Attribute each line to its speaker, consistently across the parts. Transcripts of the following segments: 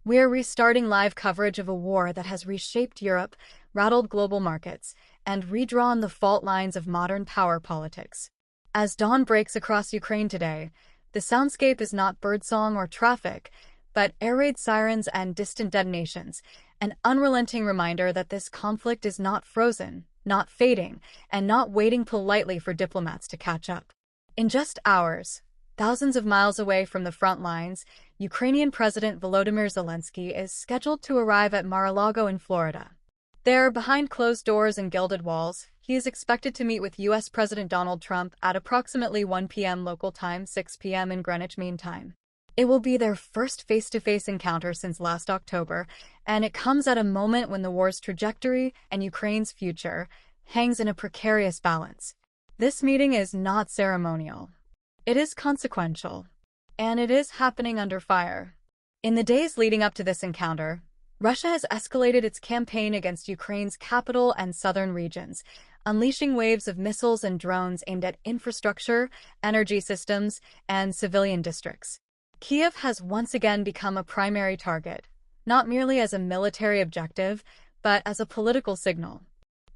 Speaker 1: We're restarting live coverage of a war that has reshaped Europe, rattled global markets, and redrawn the fault lines of modern power politics. As dawn breaks across Ukraine today, the soundscape is not birdsong or traffic, but air raid sirens and distant detonations, an unrelenting reminder that this conflict is not frozen, not fading, and not waiting politely for diplomats to catch up. In just hours, thousands of miles away from the front lines, Ukrainian President Volodymyr Zelenskyy is scheduled to arrive at Mar-a-Lago in Florida. There, behind closed doors and gilded walls, he is expected to meet with U.S. President Donald Trump at approximately 1 p.m. local time, 6 p.m. in Greenwich Mean Time. It will be their first face-to-face encounter since last October, and it comes at a moment when the war's trajectory and Ukraine's future hangs in a precarious balance. This meeting is not ceremonial. It is consequential, and it is happening under fire. In the days leading up to this encounter, Russia has escalated its campaign against Ukraine's capital and southern regions, unleashing waves of missiles and drones aimed at infrastructure, energy systems, and civilian districts. Kyiv has once again become a primary target, not merely as a military objective, but as a political signal.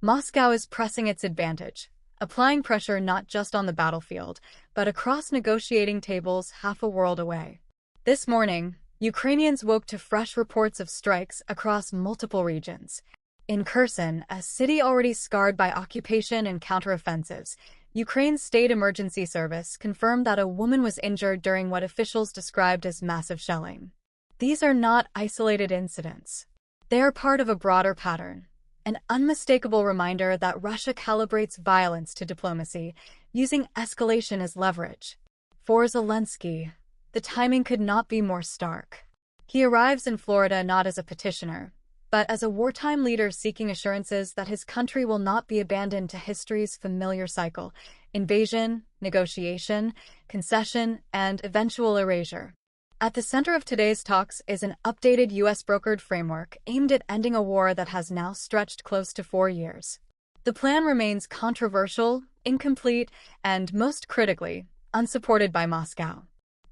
Speaker 1: Moscow is pressing its advantage, applying pressure not just on the battlefield, but across negotiating tables half a world away. This morning, Ukrainians woke to fresh reports of strikes across multiple regions. In Kherson, a city already scarred by occupation and counteroffensives, Ukraine's state emergency service confirmed that a woman was injured during what officials described as massive shelling. These are not isolated incidents. They are part of a broader pattern, an unmistakable reminder that Russia calibrates violence to diplomacy, using escalation as leverage. For Zelenskyy, the timing could not be more stark. He arrives in Florida not as a petitioner, but as a wartime leader seeking assurances that his country will not be abandoned to history's familiar cycle: invasion, negotiation, concession, and eventual erasure. At the center of today's talks is an updated U.S.-brokered framework aimed at ending a war that has now stretched close to 4 years. The plan remains controversial, incomplete, and, most critically, unsupported by Moscow.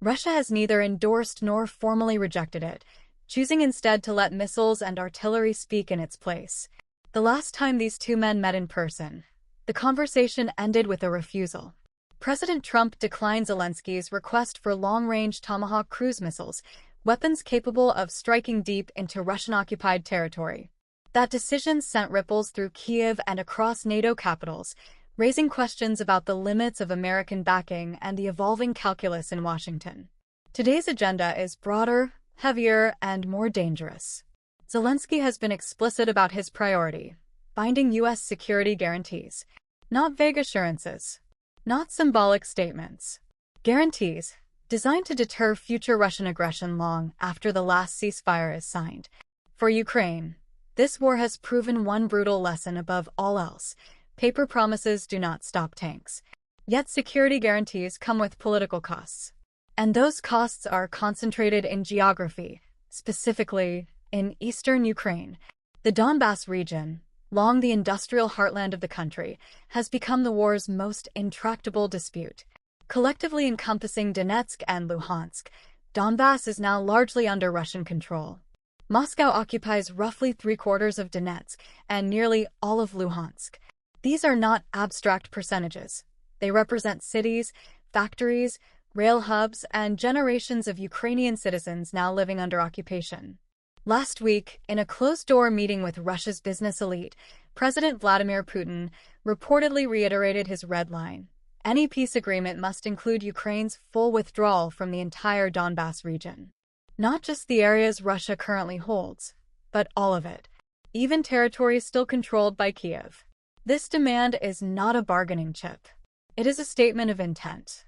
Speaker 1: Russia has neither endorsed nor formally rejected it, choosing instead to let missiles and artillery speak in its place. The last time these two men met in person, the conversation ended with a refusal. President Trump declined Zelenskyy's request for long-range Tomahawk cruise missiles, weapons capable of striking deep into Russian-occupied territory. That decision sent ripples through Kyiv and across NATO capitals, raising questions about the limits of American backing and the evolving calculus in Washington. Today's agenda is broader, heavier, and more dangerous. Zelenskyy has been explicit about his priority: binding U.S. security guarantees. Not vague assurances. Not symbolic statements. Guarantees, designed to deter future Russian aggression long after the last ceasefire is signed. For Ukraine, this war has proven one brutal lesson above all else: paper promises do not stop tanks. Yet security guarantees come with political costs. And those costs are concentrated in geography, specifically in eastern Ukraine. The Donbas region, long the industrial heartland of the country, has become the war's most intractable dispute. Collectively encompassing Donetsk and Luhansk, Donbas is now largely under Russian control. Moscow occupies roughly 3/4 of Donetsk and nearly all of Luhansk. These are not abstract percentages. They represent cities, factories, rail hubs, and generations of Ukrainian citizens now living under occupation. Last week, in a closed-door meeting with Russia's business elite, President Vladimir Putin reportedly reiterated his red line: any peace agreement must include Ukraine's full withdrawal from the entire Donbas region. Not just the areas Russia currently holds, but all of it, even territories still controlled by Kyiv. This demand is not a bargaining chip. It is a statement of intent.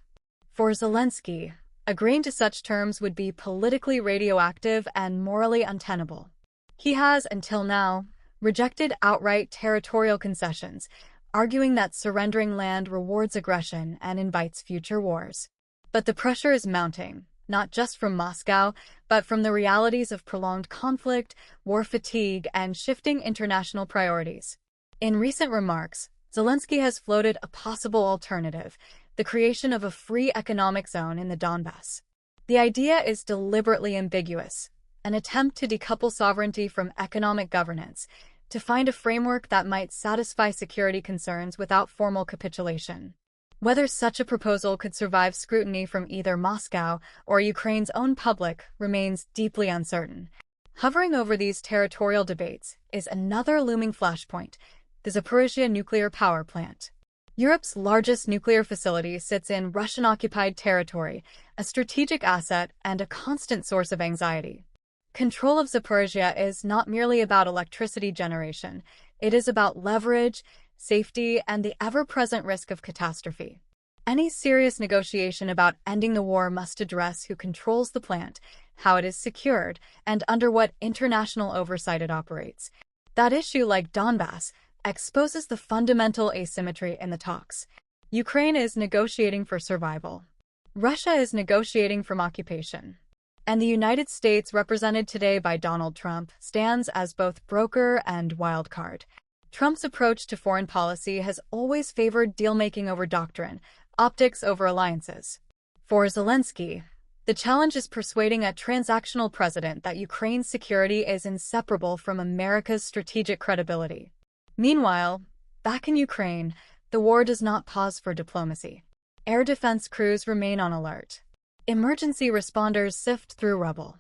Speaker 1: For Zelenskyy, agreeing to such terms would be politically radioactive and morally untenable. He has, until now, rejected outright territorial concessions, arguing that surrendering land rewards aggression and invites future wars. But the pressure is mounting, not just from Moscow, but from the realities of prolonged conflict, war fatigue, and shifting international priorities. In recent remarks, Zelenskyy has floated a possible alternative: the creation of a free economic zone in the Donbas. The idea is deliberately ambiguous: an attempt to decouple sovereignty from economic governance, to find a framework that might satisfy security concerns without formal capitulation. Whether such a proposal could survive scrutiny from either Moscow or Ukraine's own public remains deeply uncertain. Hovering over these territorial debates is another looming flashpoint: the Zaporizhzhia nuclear power plant. Europe's largest nuclear facility sits in Russian-occupied territory, a strategic asset and a constant source of anxiety. Control of Zaporizhzhia is not merely about electricity generation, it is about leverage, safety, and the ever-present risk of catastrophe. Any serious negotiation about ending the war must address who controls the plant, how it is secured, and under what international oversight it operates. That issue, like Donbas, exposes the fundamental asymmetry in the talks. Ukraine is negotiating for survival. Russia is negotiating from occupation. And the United States, represented today by Donald Trump, stands as both broker and wildcard. Trump's approach to foreign policy has always favored deal-making over doctrine, optics over alliances. For Zelenskyy, the challenge is persuading a transactional president that Ukraine's security is inseparable from America's strategic credibility. Meanwhile, back in Ukraine, the war does not pause for diplomacy. Air defense crews remain on alert. Emergency responders sift through rubble.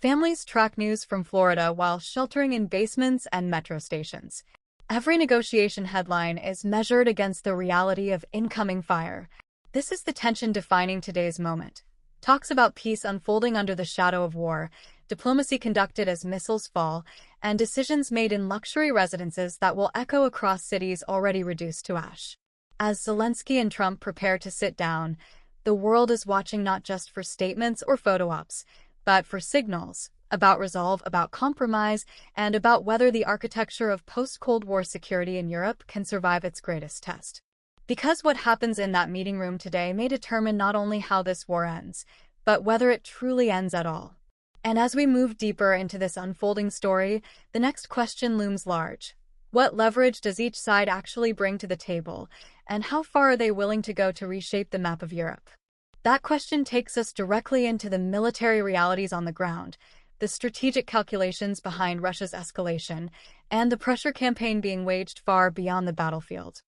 Speaker 1: Families track news from Florida while sheltering in basements and metro stations. Every negotiation headline is measured against the reality of incoming fire. This is the tension defining today's moment. Talks about peace unfolding under the shadow of war, diplomacy conducted as missiles fall, and decisions made in luxury residences that will echo across cities already reduced to ash. As Zelenskyy and Trump prepare to sit down, the world is watching not just for statements or photo ops, but for signals about resolve, about compromise, and about whether the architecture of post-Cold War security in Europe can survive its greatest test. Because what happens in that meeting room today may determine not only how this war ends, but whether it truly ends at all. And as we move deeper into this unfolding story, the next question looms large. What leverage does each side actually bring to the table, and how far are they willing to go to reshape the map of Europe? That question takes us directly into the military realities on the ground, the strategic calculations behind Russia's escalation, and the pressure campaign being waged far beyond the battlefield.